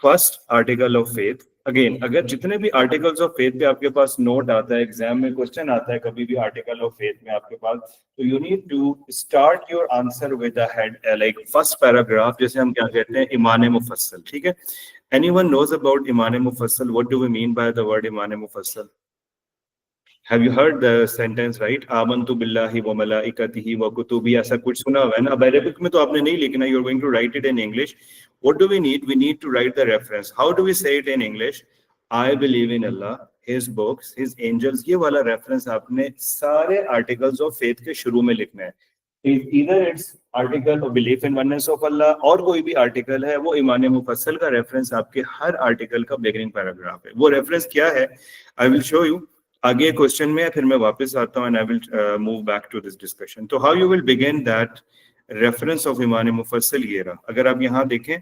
First article of faith. Again, अगर जितने भी आर्टिकल्स ऑफ फेथ पे आपके पास नोट आता है, एग्जाम में क्वेश्चन आता है कभी भी आर्टिकल ऑफ फेथ में आपके पास, तो you need to start your answer with a head, like first paragraph, जैसे हम क्या कहते हैं, ईमान मुफस्सल। ठीक है, एनीवन नोज अबाउट ईमान मुफस्सल? What do we mean by the word ईमान मुफस्सल? Have you heard the sentence, right? आमन्तु बिल्लाहि व मलाइकतिहि व कुतुबिhi, ऐसा कुछ सुना हुआ है ना? अब अरेबिक में तो आपने नहीं लिखना, you're going to write it in English. What do we need? We need to write the reference. How do we say it in English? I believe in Allah, His books, His angels. ये वाला reference आपने सारे articles of faith के शुरू में लिखना है. Either it's article of belief in oneness of Allah, और कोई भी article है, वो ईमान मुफस्सल का reference आपके हर article का beginning paragraph है. वो reference क्या है? I will show you. आगे क्वेश्चन में फिर मैं वापस आता हूँ, and I will move back to this discussion. तो how you will begin that reference of ईमान मुफस्सल ये रहा। अगर आप यहाँ देखें,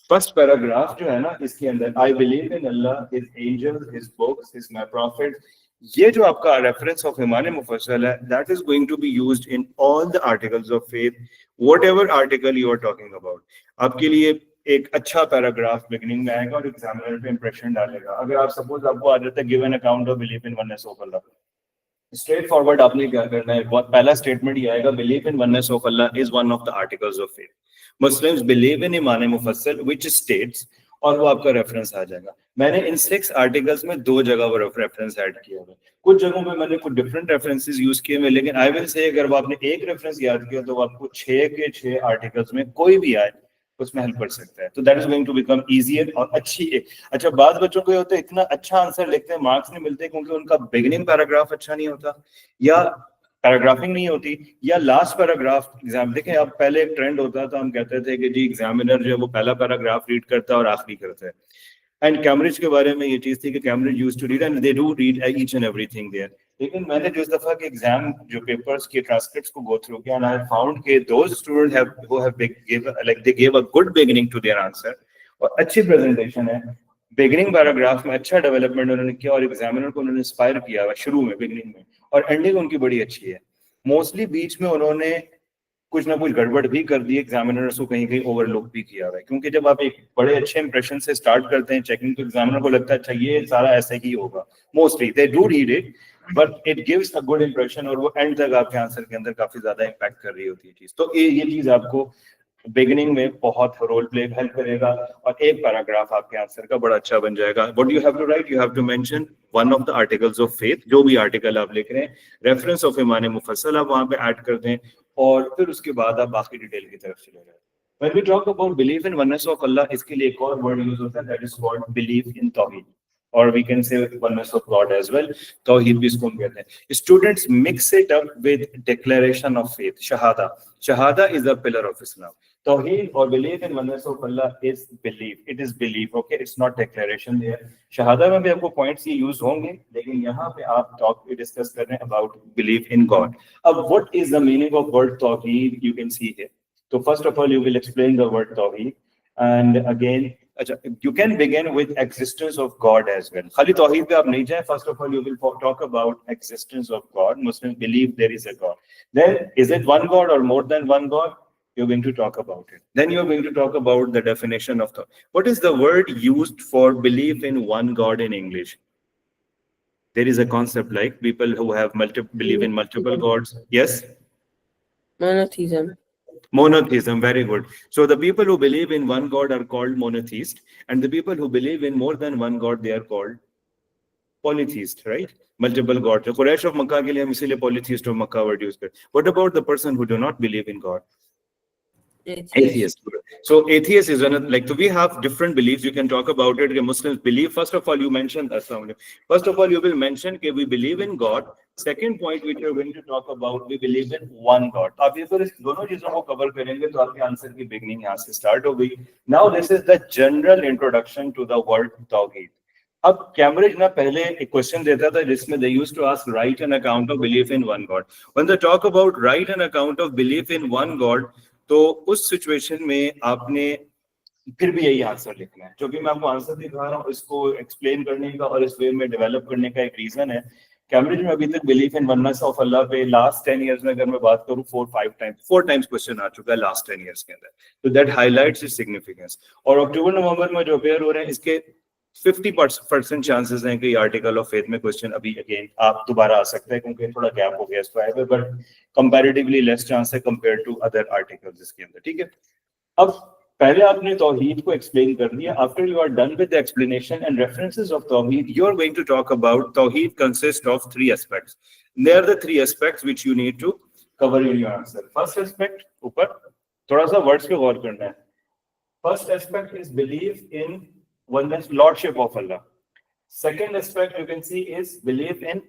फर्स्ट पैराग्राफ जो है ना, इसके अंदर I believe in Allah, his angels, his books, his my prophet, ये जो आपका रेफरेंस ऑफ ईमान मुफस्सल है, that is going to be used in all the articles of faith, whatever article you are talking about. आपके लिए एक अच्छा पैराग्राफ बिगिनिंग में आएगा और एग्जामिनर पे इंप्रेशन डालेगा। अगर आप सपोज आपको आ जाता है give an account of belief in oneness of Allah, straightforward आपने क्या करना है, पहला स्टेटमेंट ये आएगा, believe in oneness of Allah is one of the articles of faith. Muslims believe in ईमान मुफस्सल व्हिच स्टेट्स, और वो आपका रेफरेंस आ जाएगा। मैंने इन 6 आर्टिकल्स में 2 जगह वो रेफरेंस ऐड किया है, कुछ जगहों पे मैंने कुछ डिफरेंट रेफरेंसेस यूज किए हुए, लेकिन आई विल से अगर वो आपने एक रेफरेंस याद किया तो आपको 6 के 6 आर्टिकल्स में कोई भी आए उसमें हेल्प कर सकता है। तो that is going to become easier और अच्छी। अच्छा, बाद बच्चों को होता है इतना अच्छा आंसर लिखते हैं, मार्क्स नहीं मिलते क्योंकि उनका बिगिनिंग पैराग्राफ अच्छा नहीं होता, या पैराग्राफिंग नहीं होती, या लास्ट पैराग्राफ। एग्जाम देखें, अब पहले एक ट्रेंड होता था, हम कहते थे कि जी एग्जामिनर जो है वो पहला पैराग्राफ रीड करता है और आखिरी करता है। एंड कैम्ब्रिज के बारे में ये चीज थी कि Cambridge used to read and they do read each and everything there. लेकिन मैंने जिस दफा के एग्जाम जो पेपर्स के ट्रांसक्रिप्ट्स को गो थ्रू किया, एंड आई फाउंड के those student have who have give like they give a good beginning to their answer, और अच्छी प्रेजेंटेशन है, बिगिनिंग पैराग्राफ में अच्छा डेवलपमेंट उन्होंने किया और एग्जामिनर को उन्होंने इंस्पायर किया हुआ शुरू में, बिगिनिंग में, और एंडिंग उनकी बड़ी अच्छी है। मोस्टली बीच में उन्होंने कुछ ना कुछ गड़बड़ भी कर दी, एग्जामिनर्स को कहीं कहीं ओवरलुक भी किया हुआ है, क्योंकि जब आप एक बड़े अच्छे इंप्रेशन से स्टार्ट करते हैं चेकिंग, तो एग्जामिनर को लगता है अच्छा ये सारा ऐसे ही होगा। Mostly they do read it but it gives a good impression, और वो एंड तक आपके आंसर के अंदर काफी ज्यादा इम्पैक्ट कर रही होती है चीज। तो ये चीज आपको बिगिनिंग में बहुत रोल प्ले हेल्प करेगा, और एक पैराग्राफ आपके आंसर का बड़ा अच्छा बन जाएगा। What you have to write, you have to mention one of the articles of faith, जो भी आर्टिकल आप लिख रहे हैं, रेफरेंस ऑफ ईमान मुफस्सल आप वहां पे ऐड कर दें, और फिर उसके बाद आप बाकी डिटेल की तरफ चले जाए। When we talk about belief in oneness of Allah, इसके लिए एक और वर्ड यूज होता है, that is called belief in tawhid, or we can say oneness of God as well. तौहीद भी इसको हम कहते हैं। Students mix it up with declaration of faith, shahada. Shahada is a pillar of Islam. Tawheed or belief in oneness of Allah is belief. It is belief, okay? It's not declaration there. Shahada में भी आपको points ये use होंगे, लेकिन यहाँ पे आप discuss कर रहे हैं अबाउट बिलीफ इन गॉड। अब what is the meaning of word तौहीद, you can see here. So first of all, you will explain the word Tawheed, and again, you can begin with existence of God as well. खाली Tawheed पे आप नहीं जाए. First of all, you will talk about existence of God. Muslims believe there is a God. Then, is it one God or more than one God? You're going to talk about it. Then you're going to talk about the definition of thought. What is the word used for belief in one God in English? There is a concept like people who have believe in multiple gods. Yes? Monotheism. Monotheism, very good. So the people who believe in one God are called monotheist, and the people who believe in more than one God, they are called polytheist, right? Multiple gods. So Quraysh of Makkah ke liye hum isliye polytheist of Makkah word use karte. What about the person who do not believe in God? Atheist. So atheist is another, like, so we have different beliefs. You can talk about it. Muslims believe, first of all, you mentioned, first of all, you will mention that we believe in God. Second point which you are going to talk about, we believe in one God. आप ये इस दोनों चीजों को cover करेंगे तो आपके answer की बिगनिंग यहाँ से स्टार्ट हो गई। Now this is the general introduction to the word Tawheed. अब कैम्ब्रिज ना पहले एक क्वेश्चन देता था जिसमें they used to ask write an account of belief in one God. When they talk about write an account of belief in one God, तो उस situation में आपने फिर भी यही आंसर लिखना है। जो कि मैं आपको आंसर दिखा रहा हूँ, इसको एक्सप्लेन करने का और इस वे में डेवलप करने का एक रीजन है कैम्ब्रिज में अभी तक बिलीफ इन वननेस ऑफ अल्लाह पे लास्ट 10 इयर्स में अगर मैं बात करूं 4 टाइम्स क्वेश्चन आ चुका है लास्ट 10 इयर्स के अंदर, तो दैट हाईलाइट्स इट्स सिग्निफिकेंस। और अक्टूबर नवंबर में जो अपेयर हो रहे हैं इसके 50% चांसेस हैं कि आर्टिकल ऑफ फेथ में क्वेश्चन अभी अगेन आप दोबारा आ सकते हैं, क्योंकि थोड़ा गैप हो गया इसको आए हुए, बट कंपैरेटिवली लेस चांस है कंपेयर टू अदर आर्टिकल्स इसके अंदर, ठीक है। अब पहले आपने तौहीद को एक्सप्लेन कर दिया। After you are done with the explanation and references of तौहीद, you are going to talk about तौहीद consist of 3 aspects. They are the 3 aspects which you need to cover in your answer. First aspect, ऊपर थोड़ा सा words पे गौर करना है। First aspect is believe in oneness, lordship of Allah. Second aspect you can see is belief in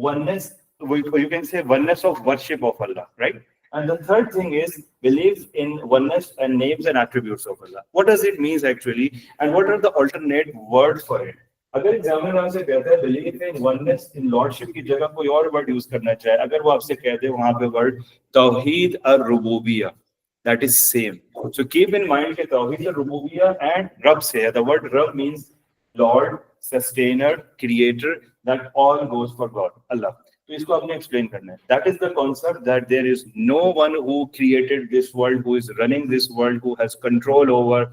oneness, you can say oneness of worship of Allah, right? And the third thing is belief in oneness and names and attributes of Allah. What does it mean actually, and what are the alternate words for it? अगर examiner आपसे कहता है believe in oneness in lordship की जगह कोई और word use करना चाहे, अगर वो आपसे कहते हैं वहां पे वर्ड तौहीद और रुबूबिया, that is same. So keep in mind that Tawheed al-Rububiyyah and Rabb say, the word Rabb means Lord, Sustainer, Creator, that all goes for God, Allah. So इसको आपने explain करना है. That is the concept that there is no one who created this world, who is running this world, who has control over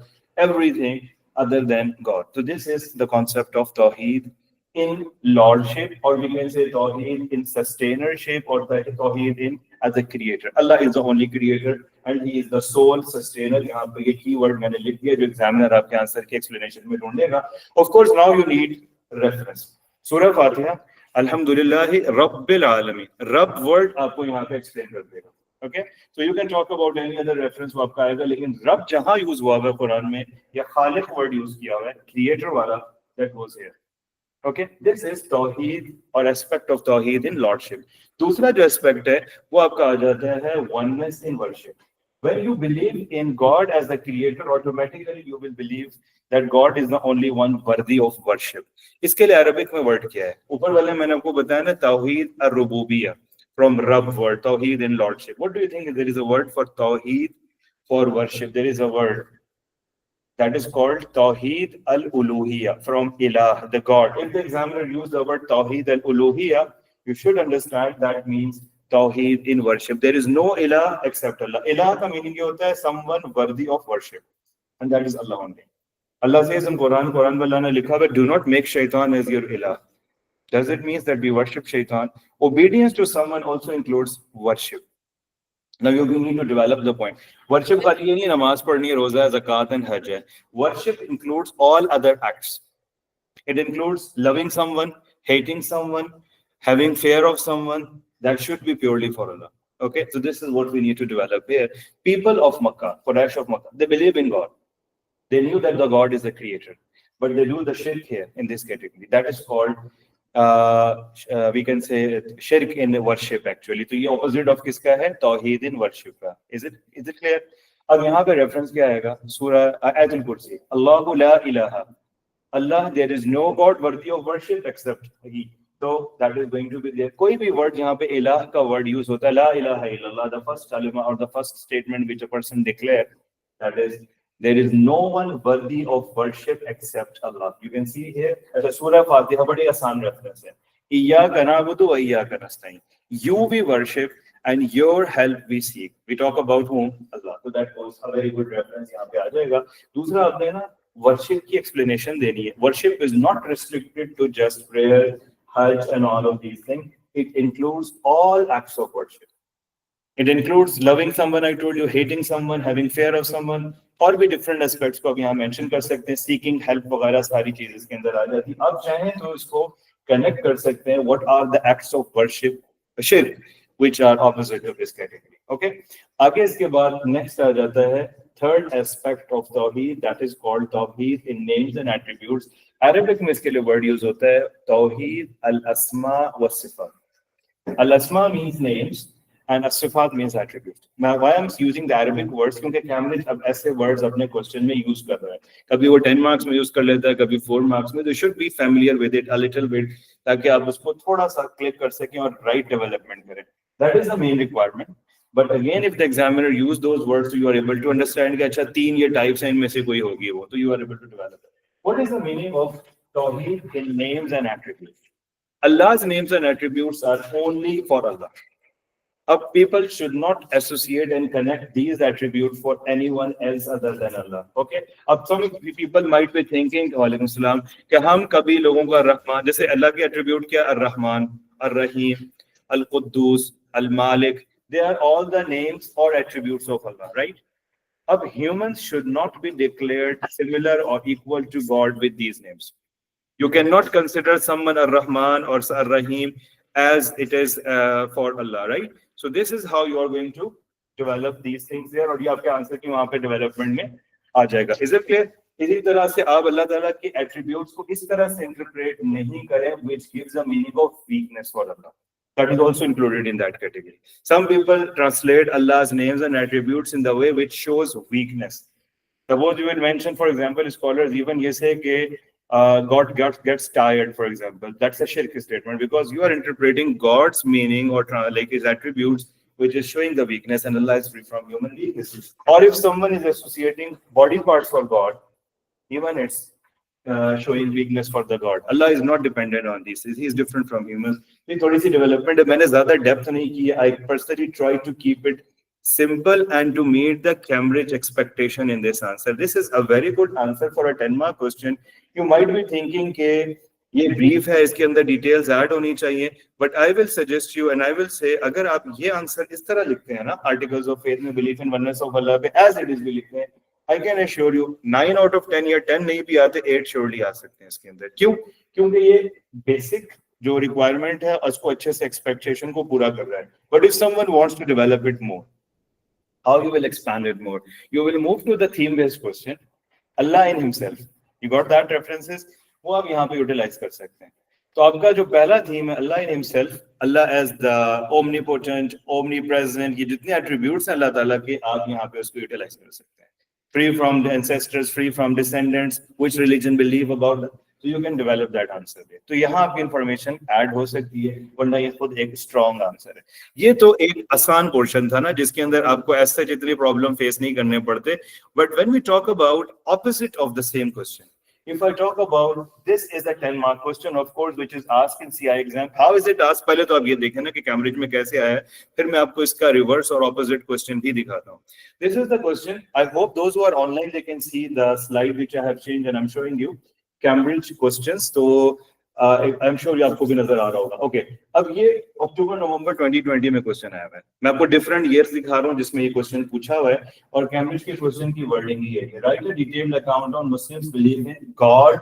everything other than God. So this is the concept of Tawheed in lordship, or we can say Tawheed in sustainership, or Tawheed in as a creator. Allah is the only creator and he is the sole sustainer. यहाँ पे ये keyword मैंने लिख दिया जो examiner आपके answer के explanation में ढूंढेगा। Of course now you need reference. सूरह फातिहा अल्हम्दुलिल्लाहि रब्बिल आलमीन, रब वर्ड आपको यहाँ पे एक्सप्लेन कर देगा। Okay, so you can talk about any other reference वो आपका आएगा, लेकिन रब जहाँ यूज हुआ है कुरान में या खालिक वर्ड यूज किया हुआ है, क्रिएटर वाला, that goes here. Okay, this is तौहीद और aspect of Towhid in lordship. दूसरा जो एस्पेक्ट है वो आपका आ जाता है oneness in worship. When you believe in God as the creator, automatically you will believe that God is the only one worthy of worship. इसके लिए अरबिक में वर्ड क्या है? ऊपर वाले मैंने आपको बताया ना, तौहीद ar-रुबूबिय्या, from Rabb word, tawheed in lordship. What do you think? There is a word for tawheed for worship. There is a word that is called tawheed al-uluhiyya, from ilah, the God. If the examiner used the word tawheed al-uluhiyya, you should understand that means tawheed in worship. There is no ilah except Allah. Ilah ka meaning ye hota hai someone worthy of worship, and that is Allah only. Allah says in Quran में Allah ने लिखा है, do not make shaitan as your ilah. Does it mean that we worship shaitan? Obedience to someone also includes worship. Now you need to develop the point. Worship खाली ये नहीं नमाज पढ़नी है, रोजा है, ज़कात and हज है. Worship includes all other acts. It includes loving someone, hating someone, having fear of someone. That should be purely for Allah. Okay, so this is what we need to develop here. People of Makkah, Quraysh of Makkah, they believe in God. They knew that the God is the creator, but they do the shirk here in this category. That is called we can say shirk in worship actually. तो ये opposite of किसका है? तौहीद in worship का. Is it clear? अब यहाँ पे reference क्या आएगा? सूरह आयतुल कुर्सी, Allahu la ilaha, Allah, there is no God worthy of worship except He. So that is going to be there. कोई भी word जहाँ पे इलाह का word use होता है, la ilaha illallah, the first kalima or the first statement which a person declares, that is, there is no one worthy of worship except Allah. You can see here, as a Surah Fatiha, बड़ी आसान reference है. इय्याका नअबुदु व इय्याका नस्तईन. You we worship and your help we seek. We talk about whom? Allah. So that was a very good reference. यहाँ पे आ जाएगा. दूसरा आपने ना worship की explanation देनी है. Worship is not restricted to just prayer, Hajj and all of these things. It includes all acts of worship. It includes loving someone, I told you, hating someone, having fear of someone, और भी different aspects को अब यहाँ mention कर सकते हैं, seeking help वगैरह सारी चीजें इसके अंदर आ जाती हैं. अब चाहें तो इसको connect कर सकते हैं, what are the acts of worship, shirk, which are opposite of this category. Okay? आगे इसके बाद next आ जाता है third aspect of tawheed, that is called tawheed in names and attributes. Arabic में इसके लिए word use होता है tawheed al-asma wa sifat. Al-asma means names and as-sifat means attributes. Now why I'm using the Arabic words, क्योंकि Cambridge अब ऐसे words अपने question में use कर रहा है. कभी वो 10 marks में use कर लेता है, कभी 4 marks में. So you should be familiar with it a little bit, ताकि आप उसको थोड़ा सा click कर सकें और right development करें. That is the main requirement. But again, if the examiner use those words, so you are able to understand कि अच्छा 3 ये types हैं, इनमें से कोई होगी वो, तो you are able to develop it. What is the meaning of tawheed in names and attributes? Allah's names and attributes are only for Allah. People should not associate and connect these attributes for anyone else other than Allah. Okay? Some people might be thinking, Walaikum Salam, कि हम कभी लोगों का रहमान, जैसे अल्लाह के attribute क्या, Ar-Rahman, Ar-Rahim, Al-Quddus, Al-Malik, they are all the names or attributes of Allah, right? Humans should not be declared similar or equal to God with these names. You cannot consider someone Ar-Rahman or Ar-Rahim as it is for Allah, right? So this is how you are going to develop these things there, और ये आपके answer की वहां पे development में आ जाएगा. Is it clear? इसी तरह से आप अल्लाह ताला के एट्रीब्यूट्स को इस तरह से इंटरप्रेट नहीं करें which gives a meaning of weakness for Allah. That is also included in that category. Some people translate Allah's names and attributes in the way which shows weakness. Suppose you will mention, for example, scholars even you say that God gets tired, for example. That's a shirk statement because you are interpreting God's meaning or like his attributes, which is showing the weakness, and Allah is free from human weaknesses. Or if someone is associating body parts for God, even it's showing weakness for the God. Allah is not dependent on these. He is different from humans. ये थोड़ी सी development है. मैंने ज़्यादा depth नहीं की है. I personally try to keep it simple and to meet the Cambridge expectation in this answer. This is a very good answer for a 10-mark question. You might be thinking कि ये brief है, इसके अंदर details add होनी चाहिए. But I will suggest you and I will say, अगर आप ये answer इस तरह लिखते हैं ना, articles of faith में belief in oneness of Allah पे as it is भी लिखते हैं, I can assure you 9 out of 10 या 10 नहीं भी आते, 8 surely आ सकते हैं इसके अंदर. क्यों? क्योंकि ये basic जो requirement है उसको अच्छे से expectation को पूरा कर रहा है. But if someone wants to develop it more, how you will expand it more? You will move to the theme-based question. Allah in himself. You got that references? वो आप यहाँ पे utilize कर सकते हैं. तो आपका जो पहला theme है Allah in himself, Allah as the omnipotent, omnipresent, ये जितने attributes हैं अल्लाह ताला के, आप यहाँ पे उसको utilize कर सकते हैं. Free from the ancestors, free from descendants, which religion believe about that. So you can develop that answer there. तो यहाँ आपकी information add हो सकती है, वरना ये खुद एक strong answer है. ये तो एक आसान portion था ना, जिसके अंदर आपको ऐसे जितनी problem face नहीं करने पड़ते. But when we talk about opposite of the same question, if I talk about this is a 10-mark question, of course, which is asked in CI exam. How is it asked? पहले तो आप ये देखें ना कि Cambridge में कैसे आया है, फिर मैं आपको इसका reverse और opposite question भी दिखाता हूँ. This is the question. I hope those who are online they can see the slide which I have changed and I'm showing you Cambridge questions. तो I'm sure ये आपको भी नजर आ रहा होगा. Okay. अब ये अक्टूबर-नवंबर 2020 में क्वेश्चन आया है. मैं आपको different years दिखा रहा हूँ जिसमें ये क्वेश्चन पूछा हुआ है और कैम्ब्रिज के क्वेश्चन की वर्डिंग ये है. Write a detailed account on Muslims belief in God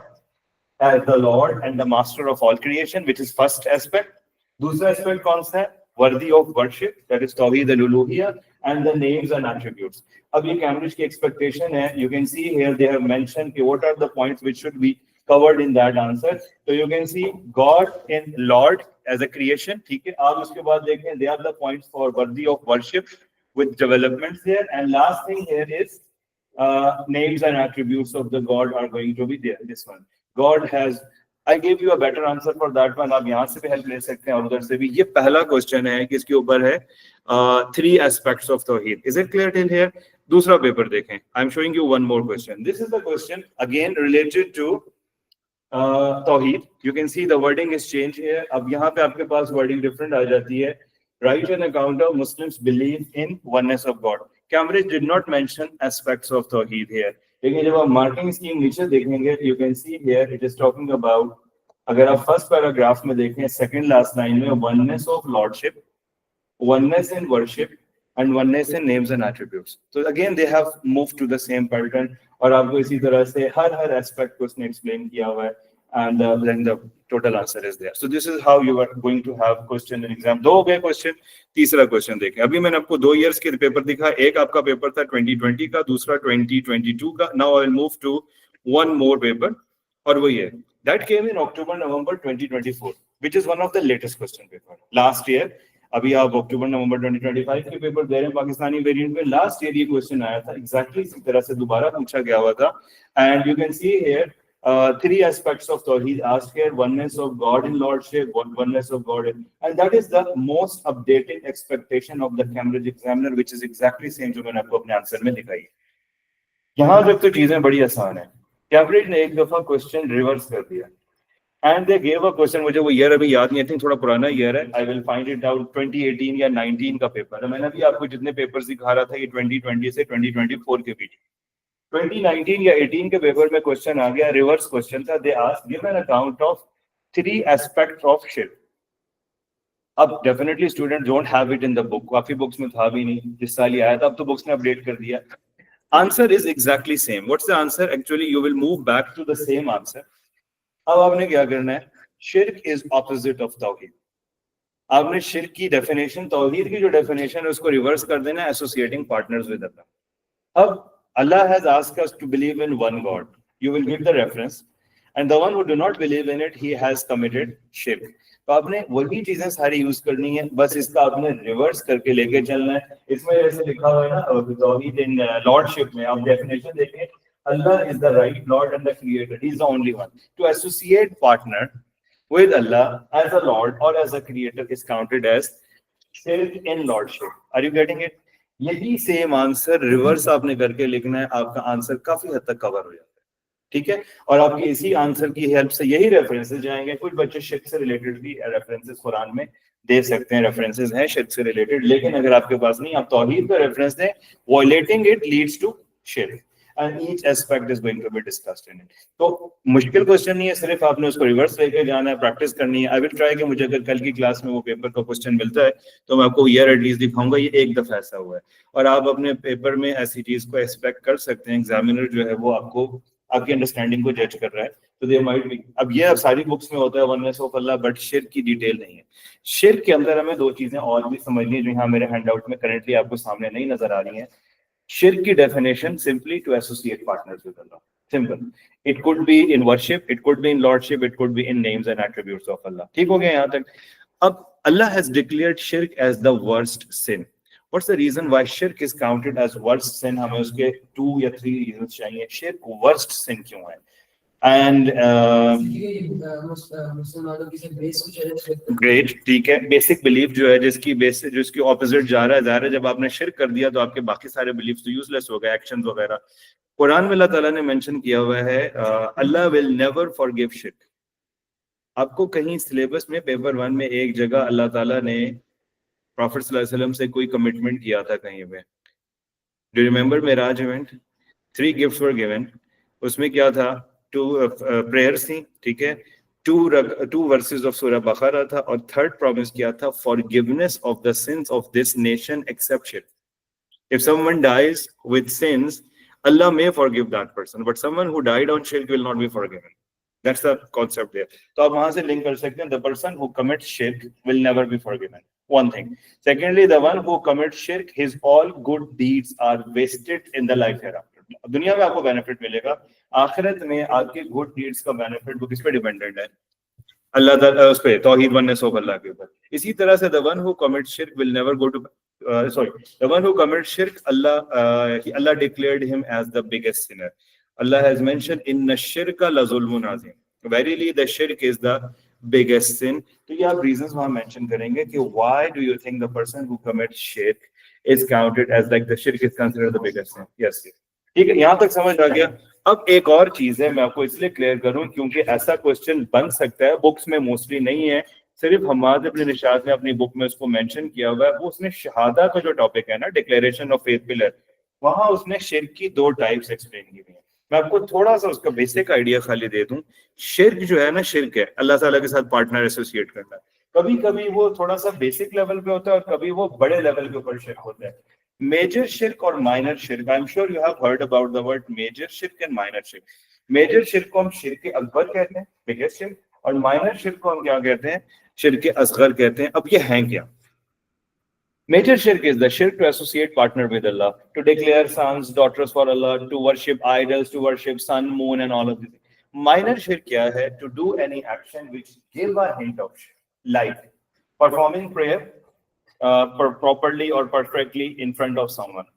as the Lord and the Master of all creation, which is first aspect. दूसरा aspect कौन सा है? Worthy of worship, that is Tawheed al-Uluhiyya, and the names and attributes. अब ये Cambridge की expectation है. You can see here they have mentioned what are the points which should be covered in that answer. So you can see God and Lord as a creation. ठीक है. आप उसके बाद देखें they are the points for worthy of worship with developments here. And last thing here is names and attributes of the God are going to be there. This one. God has. I gave you a better answer for that one. आप यहाँ से भी help ले सकते हैं और उधर से भी. ये पहला question है कि इसके ऊपर है 3 aspects of Tawheed. Is it clear till here? दूसरा पेपर देखें. I'm showing you one more question. This is the question again related to Tawheed. You can see the wording is changed here. अब यहाँ पे आपके पास wording different आ जाती है. Write an account of Muslims believe in oneness of God. Cambridge did not mention aspects of Tawheed here. लेकिन जब आप marking scheme नीचे देखेंगे, you can see here it is talking about. अगर आप first paragraph में देखें, second last line में oneness of lordship, oneness in worship, and oneness in names and attributes. So again they have moved to the same pattern. और आपको इसी तरह से हर aspect को उसने explain किया हुआ है. And then the total answer is there. So this is how you are going to have question in exam. 2 हो गए question. तीसरा question देखें. अभी मैंने आपको 2 years के पेपर दिखा. एक आपका पेपर था 2020 का, दूसरा 2022 का. Now I will move to one more paper. और वो ये. That came in October-November 2024, which is one of the latest question paper. Last year, अभी आप October-November 2025 के पेपर दे रहे हैं पाकिस्तानी वेरिएंट में. Last year ये question आया था. Exactly इसी तरह से दोबारा पूछा गया हुआ था. And you can see here 3 aspects of Tawheed asked here: oneness of God in Lordship, oneness of God in, and that is the most updated expectation of the Cambridge examiner, which is exactly same जो मैंने आपको अपने answer में दिखाई है. यहाँ तक तो चीजें बड़ी आसान है. कैम्ब्रिज ने एक दफा क्वेश्चन रिवर्स कर दिया. And they gave a question, मुझे वो ईयर अभी याद नहीं, आई थिंक थोड़ा पुराना ईयर है, I will find it out, 2018 या 19 का पेपर है। मैंने अभी आपको जितने पेपर्स दिखा रहा था ये 2020 से 2024 के बीच, 2019 या 18 के पेपर में क्वेश्चन आ गया, रिवर्स क्वेश्चन था। They asked give an account of 3 aspects of शिर्क। अब definitely student don't have it in the book, काफी बुक्स में था भी नहीं, जिस साल ये आया था, अब तो बुक्स ने अपडेट कर दिया। Answer is exactly same. What's the answer? Actually you will move back to the same answer. अब आपने क्या करना है, शिर्क इज ऑपोजिट ऑफ तौहीद। आपने शिर्क की डेफिनेशन, तौहीद की जो डेफिनेशन है उसको रिवर्स कर देना, एसोसिएटिंग पार्टनर्स विद अल्लाह। अब Allah has asked us to believe in one God, you will give the reference, and the one who do not believe in it he has committed शिर्क। तो आपने वही चीजें सारी use करनी है, बस इसका आपने रिवर्स करके लेके चलना है। इसमें जैसे लिखा हुआ है ना तौहीद इन लॉर्डशिप में, आप डेफिनेशन देखें, Allah is the right Lord and the Creator. He is the only one. To associate partner with Allah as a Lord or as a Creator is counted as shirk in Lordship. Are you getting it? यही same answer reverse आपने करके लिखना है, आपका answer काफी हद तक cover हो जाता है, ठीक है। और आपके इसी आंसर की हेल्प से यही रेफरेंसेस जाएंगे। कुछ बच्चे शिर्क से रिलेटेड भी रेफरेंसेस कुरान में दे सकते हैं, रेफरेंसेस हैं शिर्क से रिलेटेड, लेकिन अगर आपके पास नहीं, आप तौहीद का रेफरेंस दें, वायलेटिंग इट लीड्स टू शिर्क and each aspect is going to be discussed in it. तो मुश्किल क्वेश्चन नहीं है, सिर्फ आपने उसको रिवर्स लेके जाना है, प्रैक्टिस करनी है। आई विल ट्राई कि मुझे अगर कल की क्लास में वो पेपर का क्वेश्चन मिलता है तो मैं आपको ईयर एटलीस्ट दिखाऊंगा, ये एक दफा ऐसा हुआ है। और आप अपने पेपर में ऐसी चीज को एक्सपेक्ट कर सकते हैं, एग्जामिनर जो है वो आपको आपकी अंडरस्टैंडिंग को जज कर रहा है, तो देयर माइट बी। अब ये सारी बुक्स में होता है वननेस ऑफ अल्लाह, बट शिर्क की डिटेल नहीं है। शिर्क के अंदर हमें दो चीजें और भी समझनी है जो यहाँ मेरे हैंडआउट में करंटली आपको सामने नहीं नजर आ रही है। Shirk की definition simply to associate partners with Allah. Simple. It could be in worship, it could be in lordship, it could be in names and attributes of Allah. ठीक हो गया यहाँ तक? अब Allah has declared shirk as the worst sin. What's the reason why shirk is counted as worst sin? हमें उसके 2 या 3 reasons चाहिए। Shirk worst sin क्यों है? And ग्रेट, ठीक है। बेसिक बिलीफ जो है, जिसकी ऑपोजिट जा रहा है, ज़ाहिर है जब आपने शिर्क कर दिया तो आपके बाकी सारे बिलीफ तो यूजलेस हो गए, एक्शंस वगैरह। कुरान में अल्लाह ताला ने मेंशन किया हुआ है, अल्लाह विल नेवर फॉरगिव शिर्क। आपको कहीं सिलेबस में पेपर 1 में एक जगह अल्लाह ताला ने प्रॉफेट सल्लल्लाहु अलैहि वसल्लम से कोई कमिटमेंट किया था कहीं पे। Do you remember Meraj event? 3 gifts were given, उसमें क्या था? 2 प्रेयर्स थी, ठीक है, 2 वर्सेस ऑफ सूरह बकरा था, और थर्ड प्रॉमिस किया था, forgiveness of the sins of this nation except शिर्क। If someone dies with sins, Allah may forgive that person, but someone who died on shirk will not be forgiven. That's the concept there. तो आप वहां से link कर सकते हैं, the person who commits shirk will never be forgiven. One thing. Secondly, the one who commits shirk, his all good deeds are wasted in the life hereafter. दुनिया में आपको बेनिफिट मिलेगा, आखिरत में आपके गुड डीड्स का बेनिफिट वो किस पे डिपेंडेंट है? अल्लाह ताला, उस पे तौहीद वननेस ऑफ अल्लाह के ऊपर। इसी तरह से the one who commits shirk will never go to the one who commits shirk, Allah declared him as the biggest sinner. Allah has mentioned inna shirka la zulmun azim, verily the shirk is the biggest sin. तो ये आप reasons वहाँ mention करेंगे कि why do you think the person who commits shirk is counted as like the shirk is considered the biggest sin. Yes, ठीक है, यहाँ तक समझ आ गया। अब एक और चीज है, मैं आपको इसलिए क्लियर करूं क्योंकि ऐसा क्वेश्चन बन सकता है, बुक्स में मोस्टली नहीं है, सिर्फ हमाद इब्न रिशाद ने अपनी बुक में उसको मेंशन किया हुआ है। वो उसने शहादा का जो टॉपिक है ना, डिक्लेरेशन ऑफ फेथ पिलर, वहां उसने शिर्क की 2 टाइप्स एक्सप्लेन की हुई है। मैं आपको थोड़ा सा उसका बेसिक आइडिया खाली दे दूं। शिर्क जो है ना, शिर्क है अल्लाह ताला के साथ पार्टनर एसोसिएट करना। कभी कभी वो थोड़ा सा बेसिक लेवल पे होता है और कभी वो बड़े लेवल के ऊपर शिर्क होता है। मेजर शिर्क और माइनर शिर्क, I am sure you have heard about the word major शिर्क एंड माइनर शिर्क। मेजर शिर्क को हम शिर्क अकबर कहते हैं, बिगेस्ट शिर्क, और माइनर शिर्क को हम क्या कहते हैं? शिर्क असगर कहते हैं। अब ये हैं क्या? Major shirk is the shirk to associate partner with Allah, to declare sons, daughters for Allah, to worship idols, to worship sun, moon and all of these. Minor shirk क्या है? To do any action which give a hint of shirk, like performing prayer properly or perfectly in front of someone,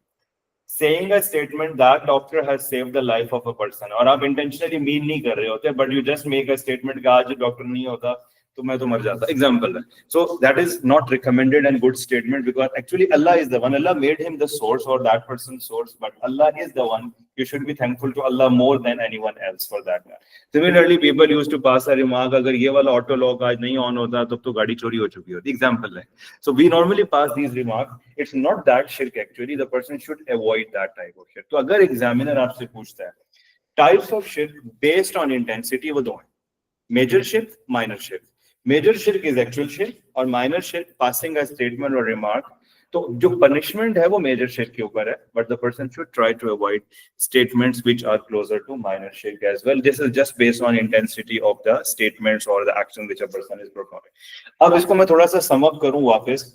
saying a statement that doctor has saved the life of a person, और आप intentionally mean नहीं कर रहे होते, but you just make a statement कि आज doctor नहीं होता तो मैं तो मर जाता, एग्जाम्पल है. So that is not recommended and good statement because actually Allah is the one, Allah made him the source और that person source, but Allah is the one. You should be thankful to Allah more than anyone else for that. Similarly, people used to pass a remark, अगर ये वाला auto lock आज नहीं on होता तब तो गाड़ी चोरी हो चुकी होती. Example है. So we normally pass these remarks. It's not that shirk actually. The person should avoid that type of shirk. तो अगर examiner आपसे पूछता है types of shirk based on intensity, वो दो हैं. Major shirk, minor shirk. Major shirk is actual shirk और minor shirk passing a statement or remark. तो जो पनिशमेंट है वो मेजर शिर्क के ऊपर है, but the person should try to avoid statements which are closer to minor शिर्क as well. This is just based on intensity of the statements और the action which a person is performing. अब इसको मैं थोड़ा सा sum up करूं वापस.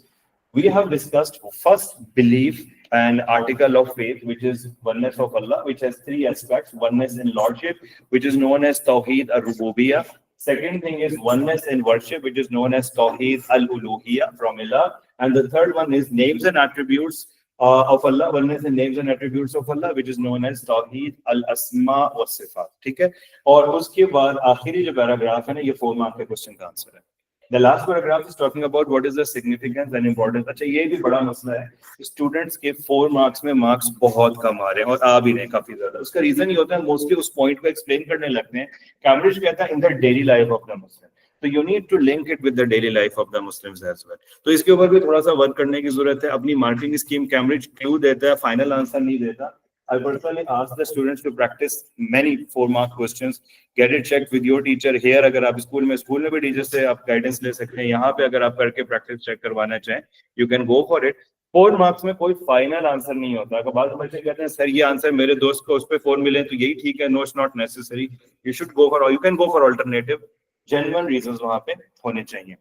We have discussed first belief and article of faith, which is oneness of Allah, which has three aspects: oneness in lordship, which is known as Tawheed al-Rububiyyah. Second thing is oneness in worship, which is known as Tawheed al-Uluhiyyah from Allah. And the third one is names and attributes of Allah, oneness in names and attributes of Allah, which is known as Tawheed al-Asma wa Sifat. ठीक है. और उसके बाद आखिरी जो paragraph है ना, ये 4 मार्क के क्वेश्चन का आंसर है. The last paragraph is talking about what is the significance and importance. अच्छा, ये भी बड़ा मसला है. स्टूडेंट्स के 4 मार्क्स में मार्क्स बहुत कम आ रहे हैं और आ भी रहे हैं काफी ज्यादा. उसका रीजन ये होता है मोस्टली उस पॉइंट को एक्सप्लेन करने लगते हैं. कैम्ब्रिज कहता है in the daily life of the Muslim. तो you need to link it with the daily life of the Muslims as well. तो इसके ऊपर भी थोड़ा सा वर्क करने की जरूरत है. अपनी मार्किंग स्कीम कैम्ब्रिज क्लू देता है, फाइनल आंसर नहीं देता. I personally ask the students to practice many 4-mark questions. Get it checked with your teacher here. अगर आप स्कूल में भी टीचर से आप गाइडेंस ले सकते हैं. यहाँ पे अगर आप करके प्रैक्टिस चेक करवाना चाहें, you can go for it. 4 marks में कोई फाइनल आंसर नहीं होता. अगर बाद बच्चे कहते हैं सर ये आंसर मेरे दोस्त को उस पे 4 मिले तो यही ठीक है, no it's not necessary. You should go for, or you can go for alternative. Genuine reasons वहाँ पे होने चाहिए.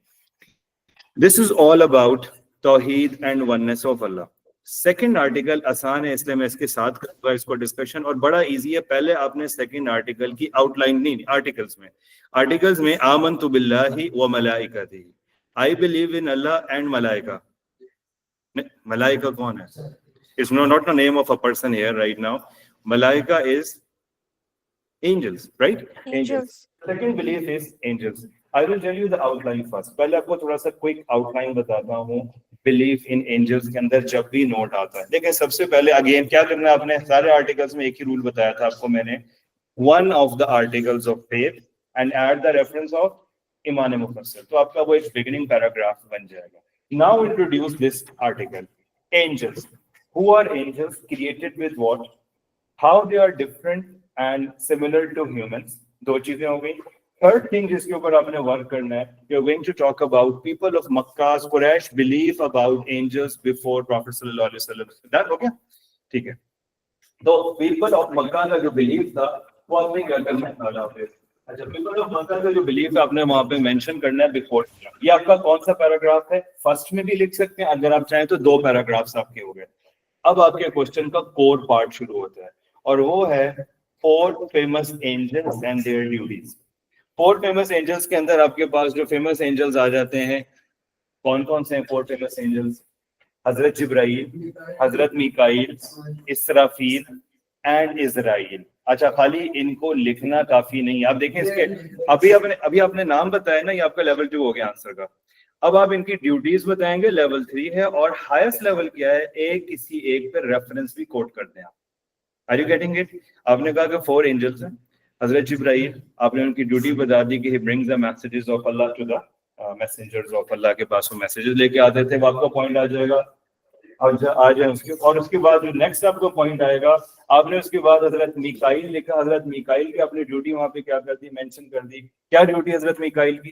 This is all about Tawheed and oneness of Allah. Second article आसान है इसलिए मैं इसके साथ करूंगा इसको डिस्कशन, और बड़ा इजी है. पहले आपने सेकेंड आर्टिकल की आउटलाइन नहीं, आर्टिकल्स में आमनतु बिल्लाहि व मलाइकतिही, I believe in Allah and मलाइका. मलाइका कौन है? It's not the name of a person here right now. मलाइका is angels, right? Angels. Second belief is angels. I will tell you the outline first. पहले आपको थोड़ा सा क्विक आउटलाइन बताता हूँ बिलीफ इन एंजल्स के अंदर जब भी नोट आता है. देखिए सबसे पहले अगेन क्या करना है, आपने सारे आर्टिकल्स में एक ही रूल बताया था आपको मैंने, one of the articles of faith and add the reference of ईमान मुफस्सिल. तो आपका वो एक बिगिनिंग पैराग्राफ बन जाएगा. Now introduce this article. Angels. Who are angels? Created with what? How they are different and similar to humans. 2 चीजें हो गई. थर्ड थिंग जिसके ऊपर आपने वर्क करना है, you are going to talk about people of Makkah, Quraysh believe about angels before prophet सल्लल्लाहु अलैहि वसल्लम. दैट हो गया, ठीक है. तो पीपल ऑफ मक्का का जो बिलीव था वो आपने क्या करना है? अच्छा, पीपल ऑफ मक्का का जो बिलीव है आपने वहां पे मेंशन करना है बिफोर. ये आपका कौन सा पैराग्राफ है? फर्स्ट में भी लिख सकते हैं, अगर आप चाहें तो 2 पैराग्राफ्स आपके हो गए. अब आपके क्वेश्चन का कोर पार्ट शुरू होता है और वो है 4 famous angels and their duties. 4 famous angels के अंदर आपके पास जो फेमस एंजल्स आ जाते हैं, कौन कौन से हैं 4 famous angels? Hazrat Jibrail, Hazrat Mikail, Israfil and Israel. अच्छा, खाली इनको लिखना काफी नहीं. आप देखें इसके अभी आपने नाम बताया ना, ये आपका लेवल 2 हो गया आंसर का. अब आप इनकी ड्यूटीज बताएंगे, लेवल 3 है, और हाईएस्ट लेवल क्या है? किसी एक पे रेफरेंस भी कोट करते हैं आप. Are you getting it? आपने कहा कि 4 एंजल्स हैं. हजरत जिब्राइल, आपने उनकी ड्यूटी बता दी कि he brings the messages of Allah to the messengers of Allah के पास वो मैसेजेस लेके आते थे. वो आपका पॉइंट आ जाएगा. आ जाए उसके, और उसके बाद जो नेक्स्ट आपका पॉइंट आएगा, आपने उसके बाद हजरत मीकाईल लिखा. हजरत मीकाईल की अपनी ड्यूटी वहां पे क्या कर दी? मेंशन कर दी. क्या ड्यूटी हजरत मीकाईल की?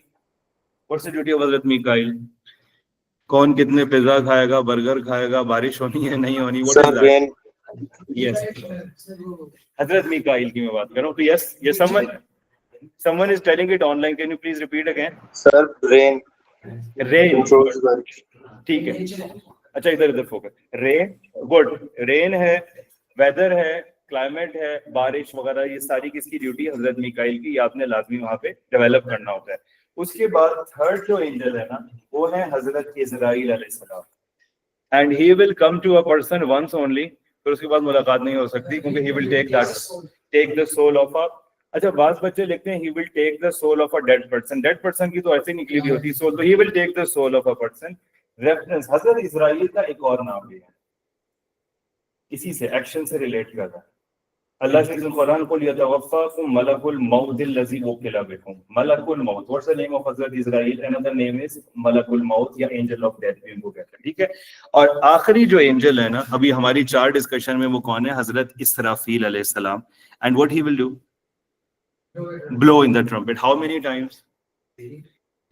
व्हाट्स द ड्यूटी ऑफ हजरत मीकाईल? कौन कितने पिज्जा खाएगा, बर्गर खाएगा, बारिश होनी है नहीं होनी? What is that? Yes, हजरत मीकाईल की मैं बात कर रहा हूँ. तो yes, someone is telling it online. Can you please repeat again? Sir, rain. ठीक है. अच्छा, इधर फोकस. Rain, good. रेन है, वेदर है, क्लाइमेट है, बारिश वगैरह, ये सारी किसकी ड्यूटी? हजरत मीकाईल की. आपने लाजमी वहां पे डेवलप करना होता है. उसके बाद थर्ड जो एंजल है ना, वो है हजरत इजराइल अलैहिस्सलाम. And he will come to a person once only. फिर उसके बाद मुलाकात नहीं हो सकती, क्योंकि he will take the soul of a अच्छा, बात बच्चे लिखते हैं he will take the soul of a dead person. Dead person की तो ऐसे निकली हुई होती है soul, तो he will take the soul of a person. Reference Hazrat Israel का एक और नाम भी है, इसी से एक्शन से रिलेट कर रहा है। अल्लाह से कुरान को लिया तवफ़्फ़ाकुम मलकुल मौत लज़ी वुकिला बिकुम। मलकुल मौत, what's the name of Hazrat Israel? Another name is मलकुल मौत या एंजल ऑफ डेथ भी इनको कहते हैं, ठीक है। और आखिरी जो एंजल है ना अभी हमारी 4 डिस्कशन में, वो कौन है? हजरत इसराफील अलैहिस्सलाम। And what he will do? Blow in the trumpet. How many times?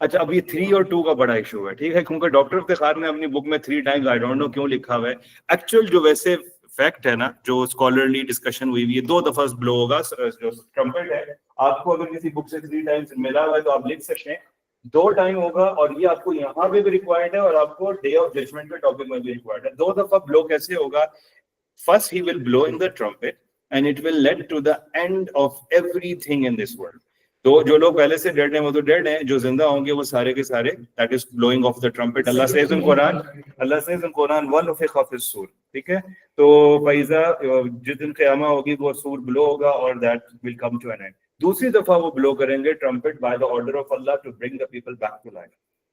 अच्छा, अब ये 3 और 2 का बड़ा इशू है, ठीक है, क्योंकि डॉक्टर इफ्तिखार ने अपनी बुक में 3 टाइम्स, आई डोंट नो क्यों लिखा हुआ है। एक्चुअल जो वैसे फैक्ट है ना, जो स्कॉलरली डिस्कशन हुई है, 2 दफा ब्लो होगा। जो ट्रम्पेट है, आपको अगर किसी बुक से 3 टाइम्स मिला हुआ है तो आप लिख सकते हैं 2 टाइम होगा, और ये आपको यहाँ पे भी रिक्वायर्ड है और आपको डे ऑफ जजमेंट के टॉपिक में भी रिक्वायर्ड है। 2 दफा ब्लो कैसे होगा? First he will blow in the trumpet and it will lead to the end of everything in this world. तो जो लोग पहले से डेड हैं वो तो डेड हैं, जो जिंदा होंगे वो सारे के सारे, that is blowing of the trumpet. Allah says in Quran वनुफिखा फिस्सूर, ठीक है। तो फैजा जिस दिन क़यामा होगी वो सूर ब्लो होगा और that will come to an end. दूसरी दफा वो ब्लो करेंगे trumpet by the order of Allah to bring the people back to life,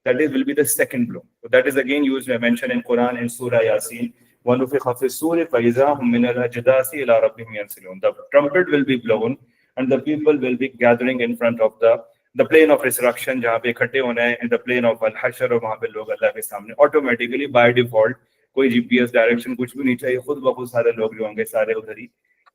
that is will be the second blow. That is again used mention in Quran in सूरा यासीन, वनुफिखा फिस्सूर फैजा हुम मिनल अजदासी इला रब्बिहिम यंसिलून। The trumpet will be blown and the people will be gathering in front of the plane of resurrection, जहाँ पे इकट्ठे होना है, in the plane of al-hashar, और वहाँ पे लोग अल्लाह के सामने ऑटोमेटिकली बाय डिफॉल्ट, कोई जीपीएस डायरेक्शन कुछ भी नहीं चाहिए, खुद ब खुद सारे लोग जो होंगे सारे उधर ही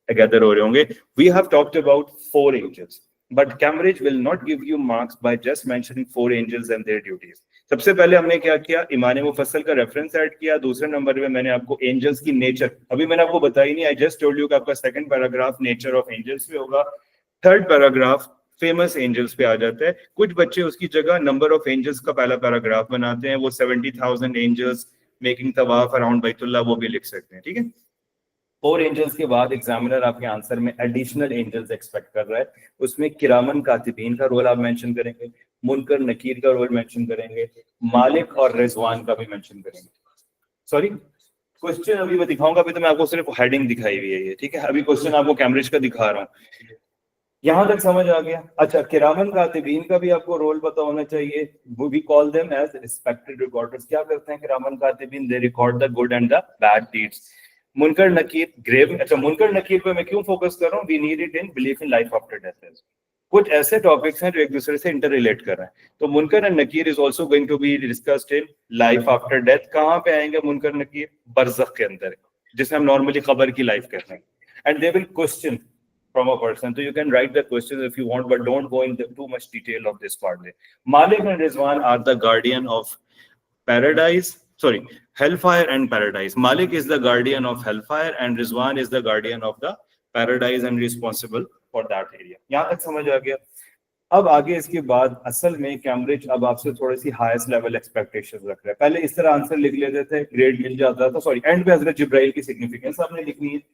गैदर हो रहे होंगे। We have talked about 4 angels, but Cambridge will not give you marks by just mentioning 4 angels and their duties. सबसे पहले हमने क्या किया? ईमान मुफस्सल का रेफरेंस ऐड किया। दूसरे नंबर पे मैंने आपको एंजल्स की नेचर, अभी मैंने आपको बताई नहीं, आई जस्ट टोल्ड यू कि आपका second paragraph nature of angels पे होगा, थर्ड पैराग्राफ फेमस एंजल्स पे आ जाता है। कुछ बच्चे उसकी जगह नंबर ऑफ एंजल्स का पहला पैराग्राफ बनाते हैं, वो 70,000 एंजल्स मेकिंग तवाफ अराउंड बैतुल्लाह, वो भी लिख सकते हैं, ठीक है। 4 एंजल्स के बाद एग्जामिनर आपके आंसर में एडिशनल एंजल्स एक्सपेक्ट कर रहा है, उसमें किरामन कातिबीन का रोल आप मेंशन करेंगे, मुनकर नकीर का रोल मेंशन करेंगे, मालिक और रिजवान का भी मेंशन करेंगे। सॉरी, क्वेश्चन अभी मैं दिखाऊंगा, अभी तो मैं आपको सिर्फ हेडिंग दिखाई हुई है ये, ठीक है। अभी क्वेश्चन आपको कैम्ब्रिज का दिखा रहा हूँ, यहां तक समझ आ गया? अच्छा, किरामन कातिबीन का भी आपको रोल पता होना चाहिए। We call them as respected recorders. क्या करते हैं किरामन कातिबीन? They record the good and the bad deeds. मुनकर नकीर ग्रेव, अच्छा मुनकर नकीर पे मैं क्यों फोकस कर रहा हूँ? We need it in belief in life after death. कुछ ऐसे टॉपिक्स हैं जो एक दूसरे से इंटर रिलेट कर रहे हैं, तो मुनकर एंड नकीर is also going to be discussed in life after death. कहाँ पे आएंगे मुनकर नकीर? बरज़ख के अंदर, जिसे हम नॉर्मली खबर की लाइफ कहते हैं। And they will question from a person, so you can write the questions if you want, but don't go into too much detail of this part. Malik and Rizwan are the guardian of paradise, sorry, hellfire and paradise. Malik is the guardian of hellfire and Rizwan is the guardian of the paradise and responsible for that area. यहाँ तक समझ आ गया? अब आगे इसके बाद असल में कैम्ब्रिज अब आपसे थोड़ी सी हाईएस्ट लेवल एक्सपेक्टेशंस रख रहा है। पहले इस तरह आंसर लिख लेते थे, ग्रेड मिल जाता था, सॉरी एंड पे हजरत जिब्राइल की सिग्निफिकेंस आपने लिखनी है।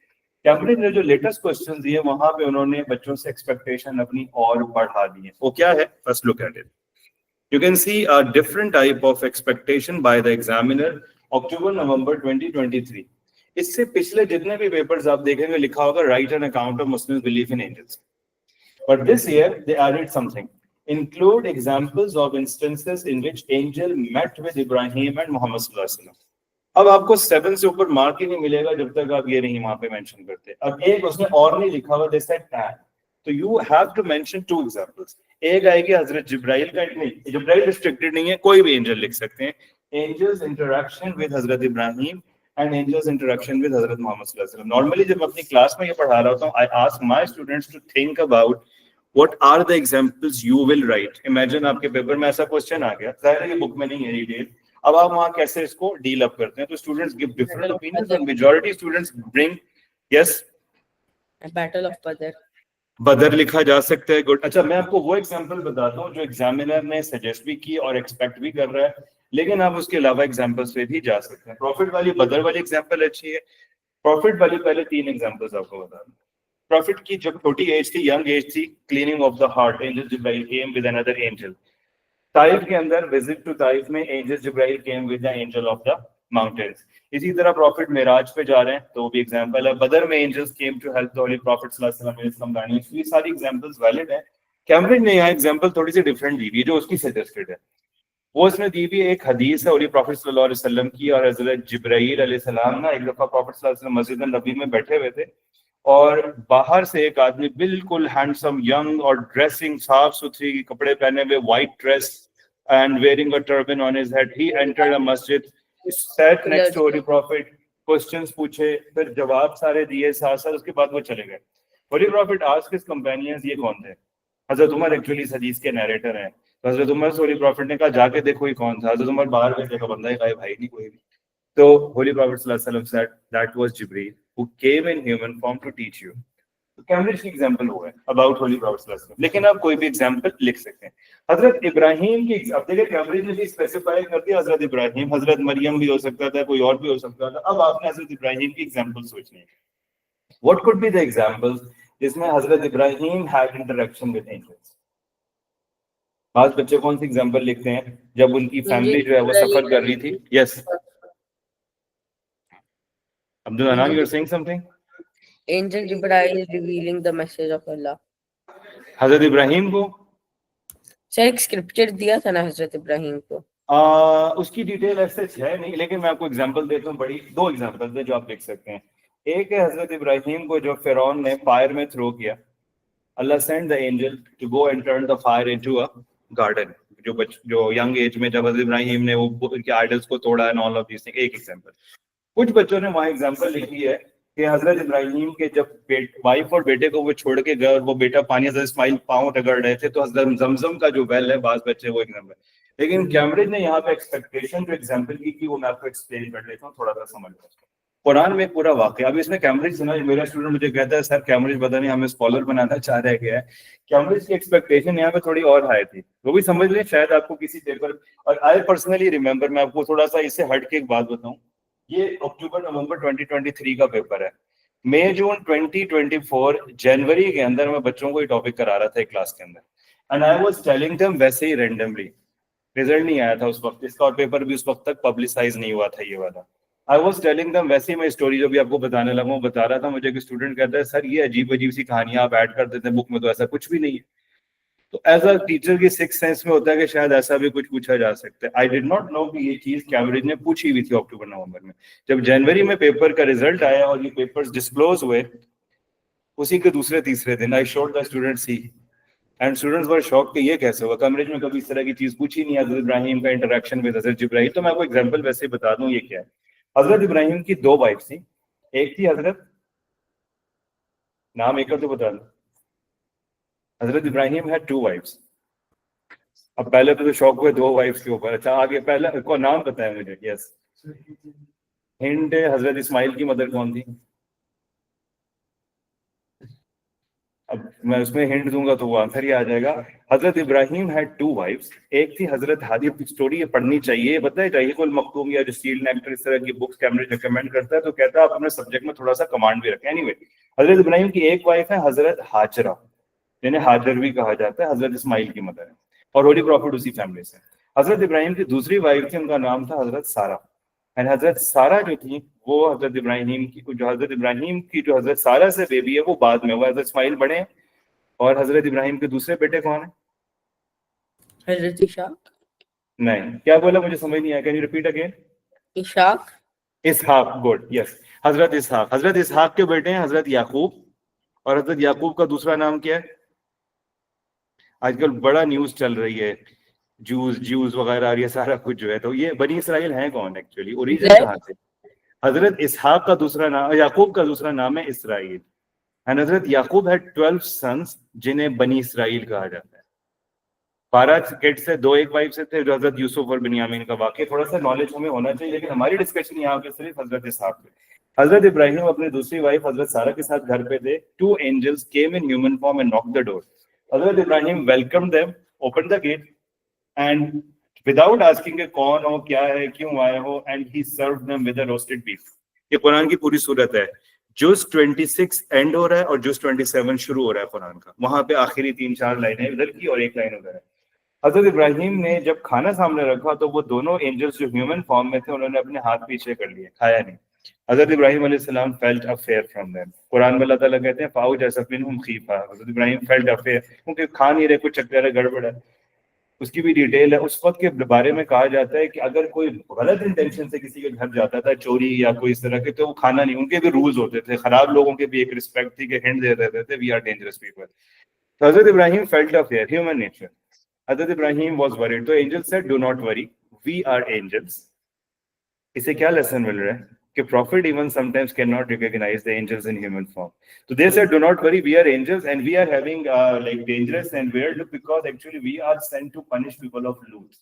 कैम्ब्रिज ने जो लेटेस्ट क्वेश्चन दिए वहां पे उन्होंने बच्चों से एक्सपेक्टेशन अपनी और बढ़ा दी है। वो क्या है? First look at it. You can see a different type of expectation by the examiner October November 2023। इससे पिछले जितने भी पेपर्स आप देखेंगे लिखा होगा write an account of Muslim belief in angels, but this year they added something, include examples of instances in which angel met with Ibrahim and Muhammad sallallahu alaihi wasallam। अब आपको 7 से ऊपर मार्क ही नहीं मिलेगा जब तक आप ये नहीं वहां पे मेंशन करते। अब एक उसने और नहीं लिखा हुआ, दिस सेड टैग, तो you have to mention 2 examples. एक आएगी हजरत जिब्राइल का, नहीं जिब्राइल रिस्ट्रिक्टेड नहीं है, कोई भी एंजल लिख सकते हैं। एंजल्स इंटरेक्शन विद हजरत Ibrahim and angels interaction with हजरत मोहम्मद सल्लल्लाहु अलैहि वसल्लम। नॉर्मली जब अपनी क्लास में ये पढ़ा रहा होता हूं, I ask my students to think about what are the examples you will write। imagine आपके पेपर में ऐसा क्वेश्चन आ गया, जाहिर है ये बुक में नहीं है डिटेल, अब आप वहां कैसे इसको डील अप करते हैं? तो students give different opinions and majority students bring yes battle of बदर। बदर लिखा जा सकता है, गुड। अच्छा, मैं आपको वो एग्जांपल बताता हूँ जो एग्जामिनर ने सजेस्ट भी की और एक्सपेक्ट भी कर रहा है, लेकिन आप उसके अलावा एग्जांपल्स पे भी जा सकते हैं। प्रॉफिट वाली बदर वाली एग्जांपल अच्छी है। प्रॉफिट वाली पहले 3 एग्जांपल्स आपको बता दूं। प्रॉफिट की जब छोटी एज थी, यंग एज थी, cleaning of the heart, angel Jibrail came with another angel. Taif के अंदर विजिट टू ताइफ में angel Jibrail came with the angel of the mountains. इसी तरह प्रॉफिट मेराज पे जा रहे हैं तो भी एग्जांपल है, बदर में angels came to help the holy prophet सल्लल्लाहु अलैहि वसल्लम। ये सारी एग्जांपल्स वैलिड है। कैम्ब्रिज ने यहाँ एग्जांपल थोड़ी सी डिफरेंट दी हुई है जो उसकी सजेस्टेड है। वो इसने दी हुई एक हदीस है होली प्रॉफिट सल्लल्लाहु अलैहि वसल्लम की, और हजरत जिब्राईल अलैहिस्सलाम ना एक दफा प्रॉफिट सल्लल्लाहु अलैहि वसल्लम मस्जिद नबी में बैठे हुए थे और बाहर से एक आदमी बिल्कुल हैंडसम यंग और ड्रेसिंग साफ सुथरी कपड़े पहने हुए, white dress and wearing a turban on his head, he entered a मस्जिद, sat next to holy prophet, questions पूछे, फिर जवाब सारे दिए साथ साथ, उसके बाद वो चले गए। Holy prophet asked his companions ये कौन थे? हजरत उमर एक्चुअली इस हदीस के नैरेटर हैं। तो हजरत उमर से होली प्रॉफिट ने कहा जाके देखो ये कौन था। हजरत उमर बाहर गए, देखा बंदा ही गायब, भाई नहीं कोई भी। तो होली प्रॉफिट सल्लल्लाहु अलैहि वसल्लम said that was Jibreel who came in human form to teach you। तो कैम्ब्रिज की एग्जांपल हुआ है अबाउट होली प्रॉफिट सल्लल्लाहु अलैहि वसल्लम, लेकिन आप कोई भी एग्जांपल लिख सकते हैं। हजरत इब्राहिम की, अब देखिए कैम्ब्रिज ने भी स्पेसिफाई कर दिया हजरत इब्राहिम, हजरत मरियम भी हो सकता था, कोई और भी हो सकता था। अब आपने हजरत इब्राहिम की एग्जांपल सोचनी है। What could be the examples जिसमें हजरत Ibrahim had interaction with angels? आज बच्चे कौन सी एग्जांपल लिखते हैं जब उनकी फैमिली जो है वो सफर कर रही थी? Yes Abdul Annan, you are saying something. Angel Jibreel is revealing the message of Allah. हजरत इब्राहिम को सर एक स्क्रिप्चर दिया था ना हजरत इब्राहिम को। उसकी डिटेल ऐसे है नहीं, लेकिन मैं आपको एग्जांपल देता हूँ। बड़ी दो एग्जांपल है जो आप लिख सकते हैं। एक है हजरत इब्राहिम को जो फिरौन ने फायर में थ्रो किया, Allah send the angel to go and turn the fire into a garden. जो यंग एज में जब हजरत इब्राहिम ने वो उनके आइडल्स को तोड़ा and all of this thing, एक एग्जांपल। कुछ बच्चों ने वहां एग्जांपल लिखी है कि हजरत इब्राहिम के जब वाइफ और बेटे को वो छोड़ के गए और वो बेटा पानी हजरत इस्माइल पांव रगड़ रहे थे तो हजरत जमजम का जो वेल है, बाज बच्चे वो एग्जांपल। लेकिन कैम्ब्रिज ने यहाँ पे एक्सपेक्टेशन जो एग्जांपल की वो मैं आपको एक्सप्लेन कर लेता हूँ, थोड़ा सा समझ लो। कुरान में पूरा वाकया, अब इसमें कैम्ब्रिज सुना, मेरा स्टूडेंट मुझे कहता है सर कैम्ब्रिज पता नहीं हमें स्कॉलर बनाना चाह रहा है क्या है। कैम्ब्रिज की एक्सपेक्टेशन यहाँ पे थोड़ी और हाई थी, वो भी समझ लें शायद आपको किसी पेपर। और आई पर्सनली रिमेंबर, मैं आपको थोड़ा सा इससे हट के एक बात बताऊं, ये अक्टूबर नवंबर 2023 का पेपर है। मई जून 2024 जनवरी के अंदर मैं बच्चों को ये टॉपिक करा रहा था एक क्लास के अंदर, and I was telling them वैसे ही रैंडमली, रिजल्ट नहीं आया था उस वक्त इसका, और पेपर भी उस वक्त तक पब्लिसाइज नहीं हुआ था ये वाला। आई वाज टेलिंग देम, वैसे ही मैं स्टोरी जो भी आपको बताने लगा हूँ बता रहा था। मुझे एक स्टूडेंट कहता है सर ये अजीब अजीब सी कहानियां आप ऐड कर देते हैं बुक में, तो ऐसा कुछ भी नहीं है। तो एज अ टीचर की सिक्स सेंस में होता है कि शायद ऐसा भी कुछ पूछा जा सकता है। आई डिड नॉट नो कि ये चीज कैम्ब्रिज ने पूछी हुई थी अक्टूबर नवंबर में। जब जनवरी में पेपर का रिजल्ट आया और ये पेपर्स डिस्क्लोज हुए, उसी के दूसरे तीसरे दिन I showed the student C, and students were shock कि ये कैसे हुआ, कैम्ब्रिज में कभी इस तरह की चीज पूछी नहीं। हजरत इब्राहिम का इंटरेक्शन विद हजरत जिब्राइल। तो मैं आपको एग्जांपल वैसे ही बता दूं ये क्या है। हजरत इब्राहिम की दो वाइफ थी, एक थी हजरत, नाम एक तो बता दो। हजरत इब्राहिम है टू वाइफ्स। अब पहले तो शौक हुए दो वाइफ्स के ऊपर, अच्छा आगे पहला को नाम बताया मुझे। यस हिंद, हजरत इस्माइल की मदर कौन थी? अब मैं उसमें हिंट दूंगा तो वो आंसर ही आ जाएगा। हजरत इब्राहिम हैड टू वाइफ्स, एक थी हजरत हादी, स्टोरी ये पढ़नी चाहिए, बताए रहीकुल मखतूम या जो स्टील नेक्टर इस तरह की बुक्स कैम्ब्रिज रिकमेंड करता है, तो कहता है आप अपने सब्जेक्ट में थोड़ा सा कमांड भी रखें। एनीवे हजरत इब्राहिम की एक वाइफ है हजरत हाजरा, जिन्हें हाजर भी कहा जाता है, हजरत इस्माइल की मदर है, और होली प्रॉफिट उसी फैमिली से। हजरत इब्राहिम की दूसरी वाइफ थी, उनका नाम था हजरत सारा। एंड हजरत सारा जो थी वो हजरत इब्राहिम की, जो हजरत इब्राहिम की जो हजरत सारा से बेबी है वो बाद में हुआ। हजरत इस्माइल बड़े हैं, और हजरत इब्राहिम के दूसरे बेटे कौन है? हजरत इशाक। नहीं, क्या बोला मुझे समझ नहीं आया, can you repeat again? Ishaq. Ishaq, good, yes हजरत इसहाक। हजरत इसहाक के बेटे हैं हजरत याकूब, और हजरत याकूब का दूसरा नाम क्या है? आजकल बड़ा न्यूज चल रही है, जूस वगैरह ये सारा कुछ जो है, तो ये बनी इसराइल है कौन एक्चुअली, ओरिजिन कहाँ से? हजरत इसहाक का दूसरा नाम, याकूब का दूसरा नाम है इसराइल। एंड हजरत याकूब है 12 सन्स जिन्हें बनी इसराइल कहा जाता है। 12 किड्स से, दो एक वाइफ से थे, जो हजरत यूसुफ और बिन्यामीन का वाकई थोड़ा सा नॉलेज हमें होना चाहिए, लेकिन हमारी डिस्कशन यहाँ पे सिर्फ हजरत इसहाक पे। हजरत इब्राहिम अपनी दूसरी वाइफ हजरत सारा के साथ घर पे थे। Two angels came in human form and knock the door. Hazrat Ibrahim welcome them, open the gate, and without asking कौन हो, क्या है, क्यों आए हो, and he serve them with a roasted beef. ये कुरान की पूरी सूरत है। जुज 26 एंड हो रहा है और जुज 27 शुरू हो रहा है कुरान का, वहां पे आखिरी 3-4 लाइनें इधर की और एक लाइन उधर है। हजरत इब्राहिम ने जब खाना सामने रखा तो वो दोनों एंजल्स जो ह्यूमन फॉर्म में थे उन्होंने अपने हाथ पीछे कर लिए, खाया नहीं। हजरत इब्राहिम अलैहिस्सलाम felt a fair from them. Quran में अल्लाह ताला कहते हैं फाउजअ मिनहुम खीफा, हजरत इब्राहिम फेल्ट अ फेयर, क्योंकि खा नहीं रहे, कुछ चक्कर है, गड़बड़ है। उसकी भी डिटेल है। उस वक्त के बारे में कहा जाता है कि अगर कोई गलत इंटेंशन से किसी के घर जाता था चोरी या कोई इस तरह के, तो वो खाना नहीं, उनके भी रूल्स होते थे, खराब लोगों के भी एक रिस्पेक्ट थी कि हिंट दे देते थे वी आर डेंजरस पीपल। तो Hazrat Ibrahim felt a fear, human nature. Hazrat Ibrahim was worried, तो angel said do not worry, we are angels. इसे क्या लेसन मिल रहा है कि prophet even sometimes can not recognize the angels in human form. तो they said do not worry, we are angels and we are having like dangerous and weird look because actually we are sent to punish people of Lut,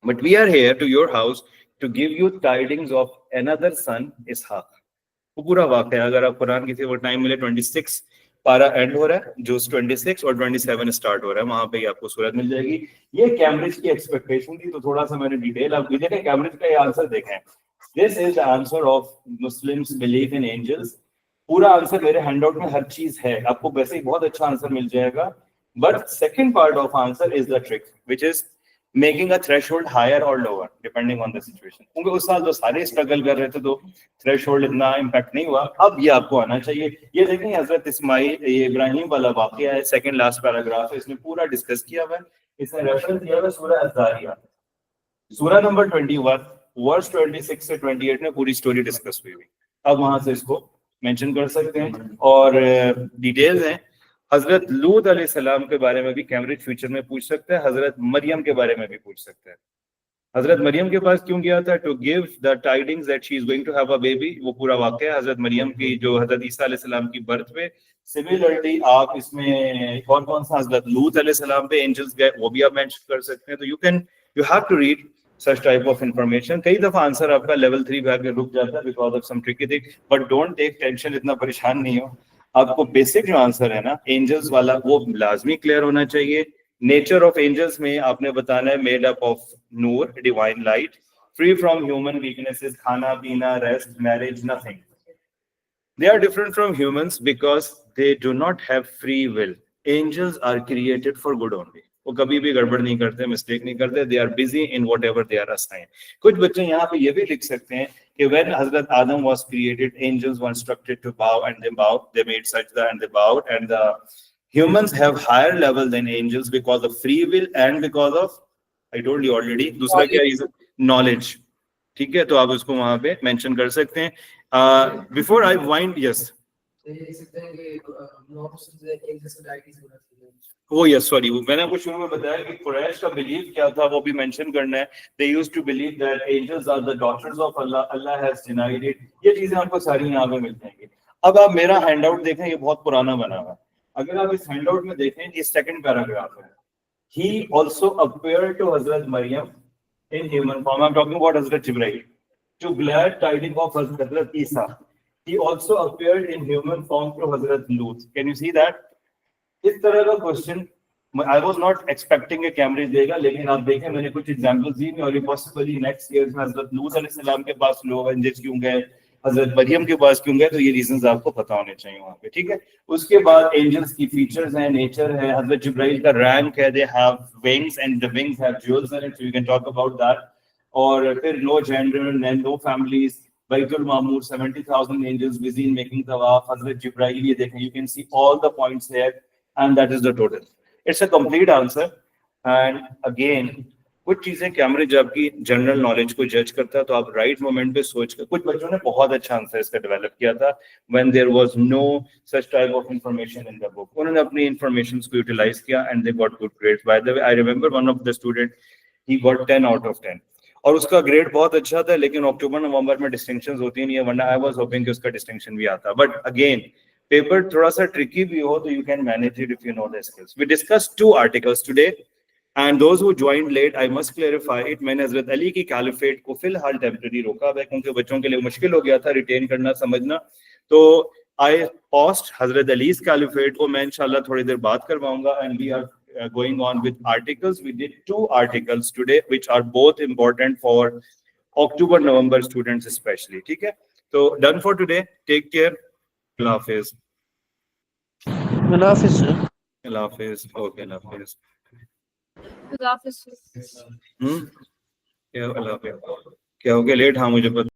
but we are here to your house to give you tidings of another son Ishaq। वो पूरा वाक़या अगर आप कुरान किसी वो time मिले 26 पारा and हो रहा है, जो 26 और 27 स्टार्ट हो रहा है, वहां पे ही आपको सूरत मिल जाएगी। ये कैम्ब्रिज की एक्सपेक्टेशन थी, तो थोड़ा सा मैंने डिटेल आप देखें, कैम्ब्रिज का ये आंसर देखें। This is the answer of Muslims believe in angels. पूरा आंसर मेरे हैंडआउट में हर चीज है, आपको वैसे ही बहुत अच्छा आंसर मिल जाएगा। But second part of answer is the trick which is making a threshold higher और lower depending on the situation. क्योंकि उस साल तो सारे स्ट्रगल कर रहे थे तो थ्रेशोल्ड इतना इम्पैक्ट नहीं हुआ, अब ये आपको आना चाहिए। ये देखें हजरत इस्माइल, ये इब्राहिम वाला वाकया है, सेकंड लास्ट पैराग्राफ है, इसमें पूरा डिस्कस किया हुआ है। इसने रेफरेंस दिया हुआ सूरह अज़ारिया, सूरह नंबर 21 वर्स 26 से 28 में पूरी स्टोरी डिस्कस हुई हुई। अब वहां से इसको मेंशन कर सकते हैं और डिटेल्स हैं। हजरत लूत अलैहिस्सलाम के बारे में भी कैम्ब्रिज फ्यूचर में पूछ सकता है, हजरत मरियम के बारे में भी पूछ सकता है। हजरत मरियम के पास क्यों गया था? To give the tidings that she is going to have a baby. वो पूरा वाकया हजरत मरियम की जो हजरत ईसा अलैहिस्सलाम की बर्थ पे। सिमिलरली आप इसमें कौन सा हजरत लूत अलैहिस्सलाम पे एंजल्स गए वो भी आप मेंशन कर सकते हैं। तो you have to read such type of information। कई दफा आंसर आपका लेवल 3 पे आके रुक जाता है because of some tricky thing, but don't take tension, इतना परेशान नहीं हो। आपको बेसिक जो आंसर है ना एंजल्स वाला वो लाजमी क्लियर होना चाहिए। नेचर ऑफ एंजल्स में आपने बताना है made up of Noor, divine light, free from human weaknesses, खाना पीना, rest, marriage, nothing. They are different from humans because they do not have free will. Angels are created for good only. वो कभी भी गड़बड़ नहीं करते, mistake नहीं करते। They are busy in whatever they are assigned. कुछ बच्चे यहाँ पे ये भी लिख सकते हैं कि when Hazrat Adam was created, angels were instructed to bow and they bowed. They made sajda and they bowed. And the humans have higher level than angels because of free will and because of, I told you already, दूसरा क्या reason? Knowledge. ठीक है, तो आप उसको वहां पे mention कर सकते हैं। बिफोर आई वाइंड, यस वो यस सॉरी, मैंने आपको शुरू में बताया कि कुरैश का बिलीव क्या था, वो भी मेंशन करना है। They used to believe that angels are the daughters of Allah, Allah has denied it. ये चीजें आपको सारी यहाँ पे मिल जाएंगी। अब आप मेरा हैंडआउट देखें, ये बहुत पुराना बना हुआ है। अगर आप इस हैंडआउट में देखें, ये सेकंड पैराग्राफ है। He also appeared to Hazrat Maryam in human form. I'm talking about Hazrat Jibreel, to glad tidings of Hazrat Isa. He also appeared in human form to Hazrat Lut. Can you see that? इस तरह का question I was not expecting a Cambridge देगा, लेकिन आप देखें मैंने कुछ examples दी और पॉसिबली नेक्स्ट ईयर में हजरत लूत अलैहिस्सलाम के पास लोग एंजल्स क्यों गए, हजरत मरियम के पास क्यों गए, तो ये रीजंस आपको पता होने चाहिए वहां पे। ठीक है, उसके बाद एंजल्स की फीचर्स हैं, नेचर है, हजरत जिब्राइल का रैंक है, they have wings and the wings have jewels in it, so you can talk about that. और फिर no gender and no families, Baitul Mamur, 70,000 angels busy in making तवाफ, हजरत जिब्राइल, ये देखें, you can see all the points here and that is the total. It's a complete answer. And again कुछ चीजें Cambridge आपकी general knowledge को जज करता है, तो आप राइट मोमेंट पे सोच कर, कुछ बच्चों ने बहुत अच्छा आंसर इसका डेवलप किया था when there was no such type of information in the book. उन्होंने अपनी इंफॉर्मेशन को यूटिलाइज किया and they got good grades. By the way, I remember one of the student, he got 10 out of 10 और उसका grade बहुत अच्छा था, लेकिन अक्टूबर नवंबर में डिस्टिंक्शंस होती नहीं है, वरना आई वाज होपिंग कि उसका डिस्टिंक्शन भी आता। बट अगेन पेपर थोड़ा सा ट्रिकी भी हो तो you can manage it if you know the skills. We discuss 2 articles today and those who joined late, I must clarify it, मैंने हजरत अली की कैलिफेट को फिलहाल टेम्परेरी रोका है क्योंकि बच्चों के लिए मुश्किल हो गया था रिटेन करना, समझना। तो आई पोस्ट हजरत अली's कैलिफेट को मैं इंशाल्लाह थोड़ी देर बात करवाऊंगा। And we are going on with articles. We did 2 articles today which are both important for October November students especially. ठीक है, तो done for today. Take care. Allah हाफिज। अल्लाह हाफिज। अल्लाह हाफिज। ओके, अल्लाह हाफिज। क्या अल्लाह हाफिज़। क्या हो गया लेट? हाँ मुझे पता